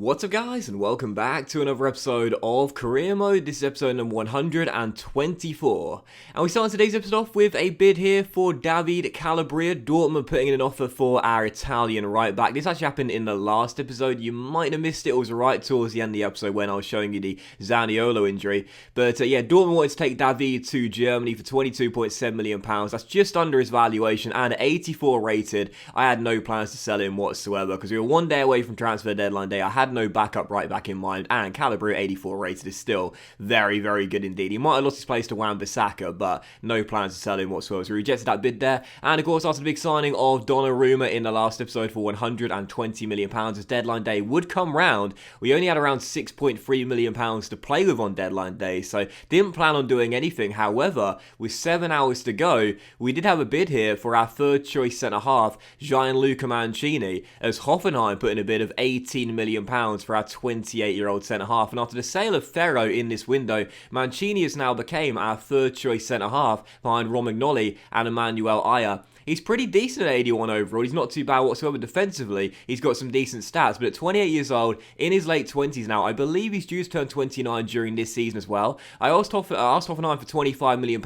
What's up guys, and welcome back to another episode of Career Mode. This is episode number 124. And we start today's episode off with a bid here for David Calabria. Dortmund putting in an offer for our Italian right back. This actually happened in the last episode. You might have missed it. It was right towards the end of the episode when I was showing you the Zaniolo injury. But yeah, Dortmund wanted to take David to Germany for £22.7 million. That's just under his valuation and 84 rated. I had no plans to sell him whatsoever because we were one day away from transfer deadline day. I had no backup right back in mind, and Calabria 84 rated is still very, very good indeed. He might have lost his place to Wan-Bissaka, but no plans to sell him whatsoever. So we rejected that bid there. And of course, after the big signing of Donnarumma in the last episode for £120 million, as deadline day would come round, we only had around £6.3 million to play with on deadline day, so didn't plan on doing anything. However, with 7 hours to go, we did have a bid here for our third choice centre-half, Gianluca Mancini, as Hoffenheim put in a bid of £18 million for our 28-year-old centre-half. And after the sale of Ferro in this window, Mancini has now become our third choice centre-half behind Romagnoli and Emmanuel Aya. He's pretty decent at 81 overall. He's not too bad whatsoever defensively. He's got some decent stats, but at 28 years old, in his late 20s now, I believe he's due to turn 29 during this season as well. I asked Hoffenheim for £25 million.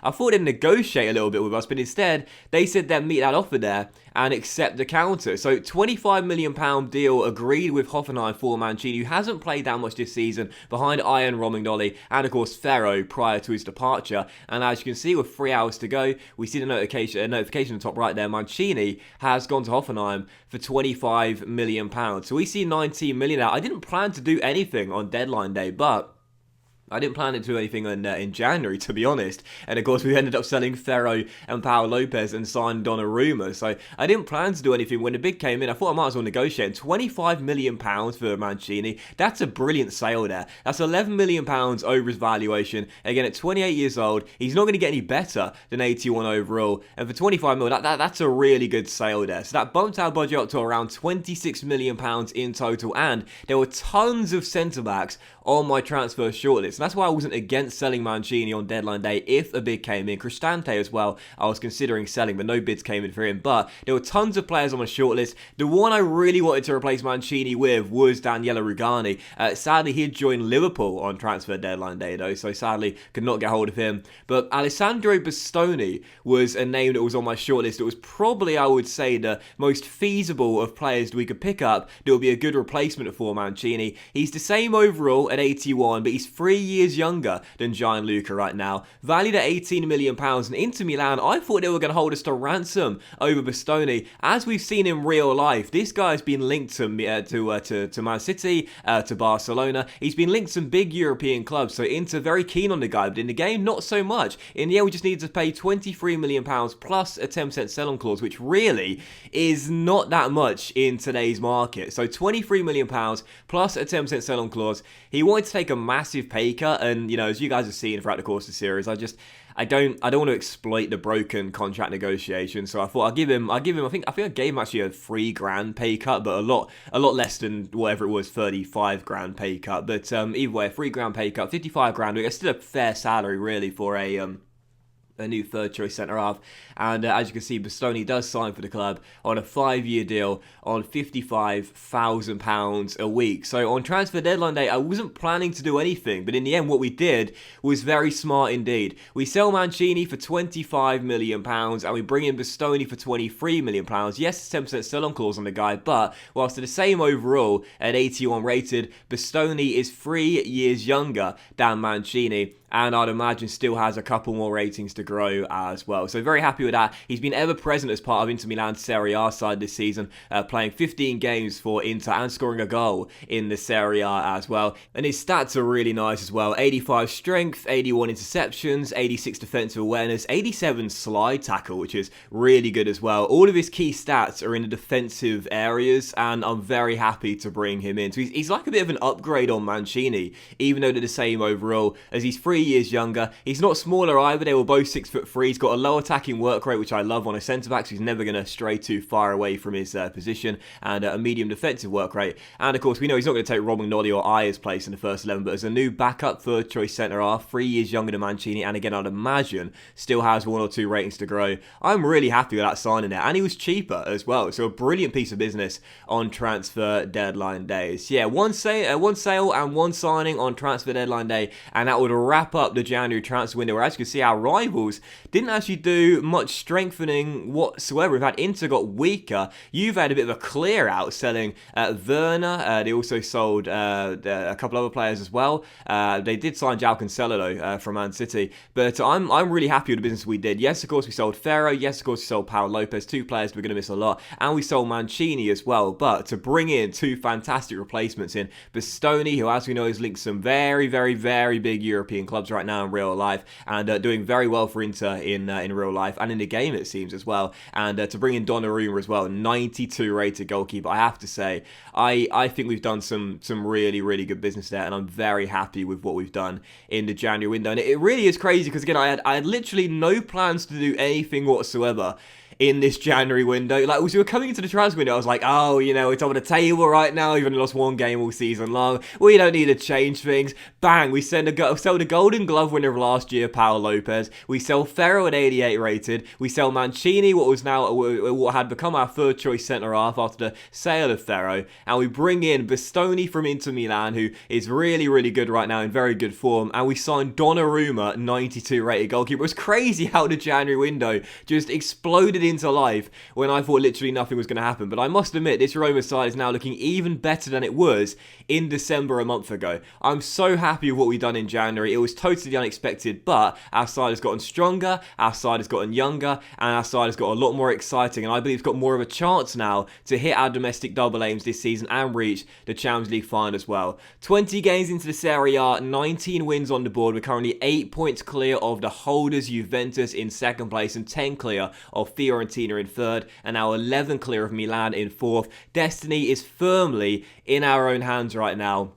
I thought they'd negotiate a little bit with us, but instead, they said they'd meet that offer there and accept the counter. So £25 million deal agreed with Hoffenheim for Mancini, who hasn't played that much this season, behind Ian Romagnoli and of course Ferro prior to his departure. And as you can see, with 3 hours to go, we see the notification in the top right there. Mancini has gone to Hoffenheim for £25 million. So we see 19 million out. I didn't plan to do anything on deadline day, but I didn't plan to do anything in January, to be honest. And of course, we ended up selling Ferro and Pau Lopez and signed Donnarumma. So I didn't plan to do anything. When the bid came in, I thought I might as well negotiate. And £25 million for Mancini, that's a brilliant sale there. That's £11 million over his valuation. Again, at 28 years old, he's not going to get any better than 81 overall. And for £25 million, that's a really good sale there. So that bumped our budget up to around £26 million in total. And there were tons of centre-backs on my transfer shortlist. And that's why I wasn't against selling Mancini on deadline day if a bid came in. Cristante as well, I was considering selling, but no bids came in for him. But there were tons of players on my shortlist. The one I really wanted to replace Mancini with was Daniele Rugani. Sadly, he had joined Liverpool on transfer deadline day, though, so sadly could not get hold of him. But Alessandro Bastoni was a name that was on my shortlist. It was probably, I would say, the most feasible of players that we could pick up that would be a good replacement for Mancini. He's the same overall at 81, but he's 3 years younger than Gianluca right now. Valued at £18 million. And Inter Milan, I thought they were going to hold us to ransom over Bastoni. As we've seen in real life, this guy's been linked to Man City, to Barcelona. He's been linked to some big European clubs, so Inter very keen on the guy, but in the game, not so much. In the end, we just needed to pay £23 million plus a 10% sell-on clause, which really is not that much in today's market. So £23 million plus a 10% sell-on clause. He wanted to take a massive pay cut, and as you guys have seen throughout the course of the series, I don't want to exploit the broken contract negotiation. So I thought I'll give him. I think I gave him actually a £3,000 pay cut, but a lot less than whatever it was, £35,000 pay cut. But either way, a £3,000 pay cut, £55,000. It's still a fair salary really for a new third choice centre-half. And as you can see, Bastoni does sign for the club on a 5-year deal on £55,000 a week. So on transfer deadline day, I wasn't planning to do anything, but in the end, what we did was very smart indeed. We sell Mancini for £25 million, and we bring in Bastoni for £23 million. Yes, 10% sell-on clause on the guy, but whilst they're the same overall at 81 rated, Bastoni is 3 years younger than Mancini, and I'd imagine still has a couple more ratings to grow as well. So very happy with that. He's been ever present as part of Inter Milan's Serie A side this season, playing 15 games for Inter and scoring a goal in the Serie A as well. And his stats are really nice as well. 85 strength, 81 interceptions, 86 defensive awareness, 87 slide tackle, which is really good as well. All of his key stats are in the defensive areas, and I'm very happy to bring him in. So he's like a bit of an upgrade on Mancini, even though they're the same overall, as he's 3 3 years younger. He's not smaller either. They were both 6'3". He's got a low attacking work rate, which I love on a centre-back, so he's never going to stray too far away from his position, and a medium defensive work rate. And of course, we know he's not going to take Rob McNolly or Ayer's place in the first 11, but as a new backup third choice centre-half, 3 years younger than Mancini, and again, I'd imagine still has 1 or 2 ratings to grow. I'm really happy with that signing there, and he was cheaper as well, so a brilliant piece of business on transfer deadline days. Yeah, one sale and one signing on transfer deadline day, and that would wrap up the January transfer window, where as you can see, our rivals didn't actually do much strengthening whatsoever. We've had Inter got weaker. You've had a bit of a clear out selling Werner. They also sold a couple other players as well. They did sign João Cancelo though from Man City, but I'm really happy with the business we did. Yes, of course we sold Ferro. Yes, of course we sold Paul Lopez, 2 players we're going to miss a lot, and we sold Mancini as well. But to bring in 2 fantastic replacements in Bastoni, who as we know is linked to some very, very, very big European clubs right now in real life, and doing very well for Inter in real life and in the game it seems as well. And to bring in Donnarumma as well, 92 rated goalkeeper. I have to say, I think we've done some really, really good business there, and I'm very happy with what we've done in the January window. And it really is crazy because again, I had literally no plans to do anything whatsoever in this January window. Like, as we were coming into the transfer window, I was like, oh, you know, we're top of the table right now. We've only lost 1 game all season long. We don't need to change things. Bang, we sell the Golden Glove winner of last year, Paul Lopez. We sell Ferro at 88 rated. We sell Mancini, what had become our third choice centre-half after the sale of Ferro. And we bring in Bastoni from Inter Milan, who is really, really good right now, in very good form. And we signed Donnarumma, 92 rated goalkeeper. It was crazy how the January window just exploded into life when I thought literally nothing was going to happen. But I must admit, this Roma side is now looking even better than it was in December a month ago. I'm so happy with what we've done in January. It was totally unexpected, but our side has gotten stronger, our side has gotten younger, and our side has got a lot more exciting, and I believe it's got more of a chance now to hit our domestic double aims this season and reach the Champions League final as well. 20 games into the Serie A, 19 wins on the board. We're currently 8 points clear of the holders Juventus in second place and 10 clear of Fiorentina in third, and now 11 clear of Milan in fourth. Destiny is firmly in our own hands right now.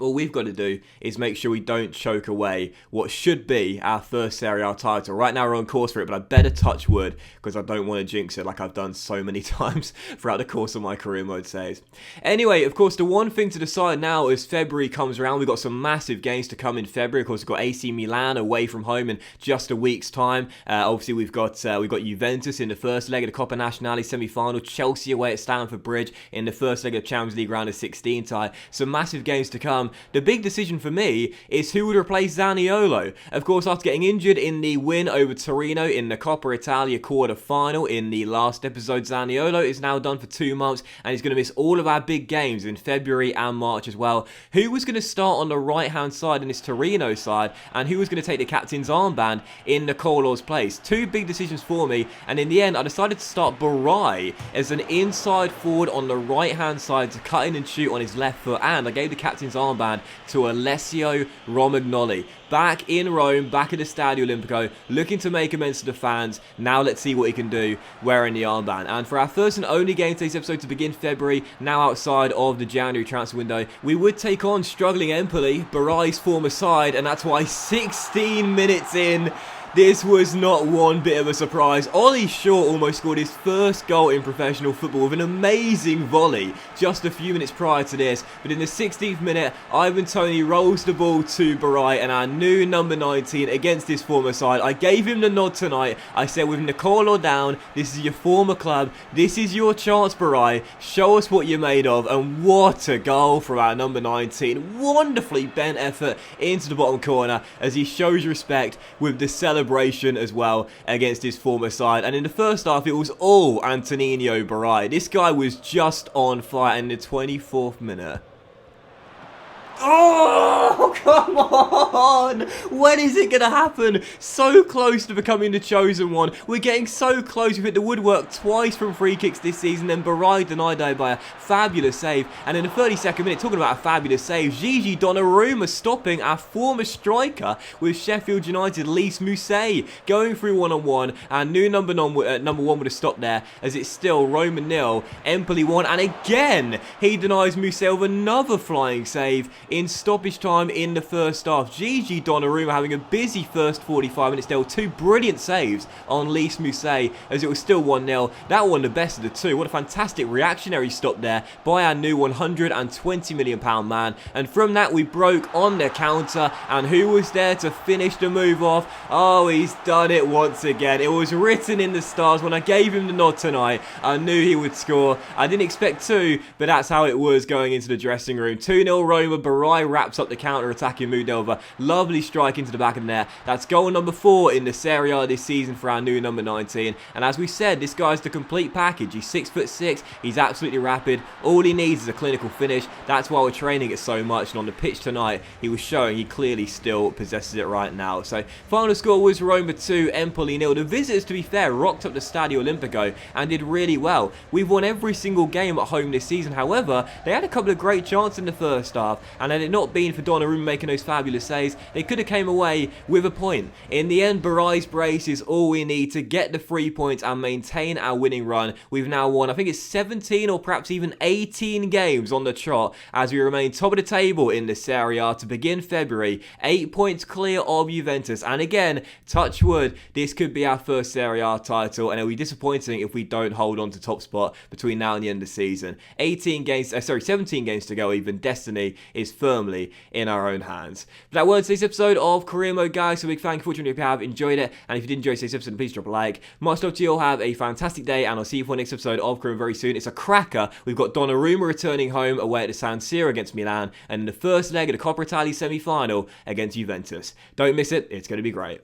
All we've got to do is make sure we don't choke away what should be our first Serie A title. Right now we're on course for it, but I better touch wood because I don't want to jinx it like I've done so many times throughout the course of my career mode saves. Anyway, of course, the one thing to decide now as February comes around, we've got some massive games to come in February. Of course, we've got AC Milan away from home in just a week's time. Obviously, we've got Juventus in the first leg of the Coppa Nazionale semi-final, Chelsea away at Stamford Bridge in the first leg of Champions League round of 16 tie. Some massive games to come. The big decision for me is who would replace Zaniolo. Of course, after getting injured in the win over Torino in the Coppa Italia quarter-final in the last episode, Zaniolo is now done for 2 months, and he's going to miss all of our big games in February and March as well. Who was going to start on the right-hand side in this Torino side, and who was going to take the captain's armband in Nicolo's place? 2 big decisions for me, and in the end, I decided to start Barai as an inside forward on the right-hand side to cut in and shoot on his left foot, and I gave the captain's armband to Alessio Romagnoli. Back in Rome, back at the Stadio Olimpico, looking to make amends to the fans. Now let's see what he can do wearing the armband. And for our first and only game today's episode to begin February, now outside of the January transfer window, we would take on struggling Empoli, Barai's former side, and that's why 16 minutes in, this was not one bit of a surprise. Ollie Shaw almost scored his first goal in professional football with an amazing volley just a few minutes prior to this. But in the 16th minute, Ivan Toney rolls the ball to Barai, and our new number 19 against his former side. I gave him the nod tonight. I said, with Nicolo down, this is your former club. This is your chance, Barai. Show us what you're made of. And what a goal from our number 19. Wonderfully bent effort into the bottom corner as he shows respect with the celebration as well against his former side. And in the first half, it was all Antonino Barai. This guy was just on fire in the 24th minute. Oh, come on! When is it going to happen? So close to becoming the chosen one. We're getting so close. We've hit the woodwork twice from free kicks this season. Then Barai denied by a fabulous save. And in the 32nd minute, talking about a fabulous save, Gigi Donnarumma stopping our former striker with Sheffield United, Lys Mousset, going through one-on-one. Our new number one would have stopped there, as it's still Roma 0, Empoli 1. And again, he denies Mousset with another flying save in stoppage time in in the first half. GG Donnarumma having a busy first 45 minutes. There were 2 brilliant saves on Lys Mousset as it was still 1-0. That one the best of the 2. What a fantastic reactionary stop there by our new £120 million man. And from that we broke on the counter, and who was there to finish the move off? Oh, he's done it once again. It was written in the stars when I gave him the nod tonight. I knew he would score. I didn't expect 2, but that's how it was going into the dressing room. 2-0 Roma. Barai wraps up the counter-attacking mood over. Lovely strike into the back of the net. That's goal number 4 in the Serie A this season for our new number 19. And as we said, this guy's the complete package. He's 6'6". He's absolutely rapid. All he needs is a clinical finish. That's why we're training it so much. And on the pitch tonight, he was showing he clearly still possesses it right now. So final score was Roma 2, Empoli 0. The visitors, to be fair, rocked up the Stadio Olimpico and did really well. We've won every single game at home this season. However, they had a couple of great chances in the first half, and had it not been for Donnarumma making those fabulous saves, they could have came away with a point. In the end, Barai's brace is all we need to get the 3 points and maintain our winning run. We've now won, I think it's 17 or perhaps even 18 games on the trot as we remain top of the table in the Serie A to begin February, 8 points clear of Juventus. And again, touch wood, this could be our first Serie A title, and it'll be disappointing if we don't hold on to top spot between now and the end of the season. 17 games to go even. Destiny is firmly in our own hands. But that was today's episode of Career Mode, guys. So big thank you for watching if you have enjoyed it. And if you did enjoy today's episode, please drop a like. Much love to you all. Have a fantastic day, and I'll see you for the next episode of Career Mode very soon. It's a cracker. We've got Donnarumma returning home away at the San Siro against Milan, and in the first leg of the Coppa Italia semi-final against Juventus. Don't miss it. It's going to be great.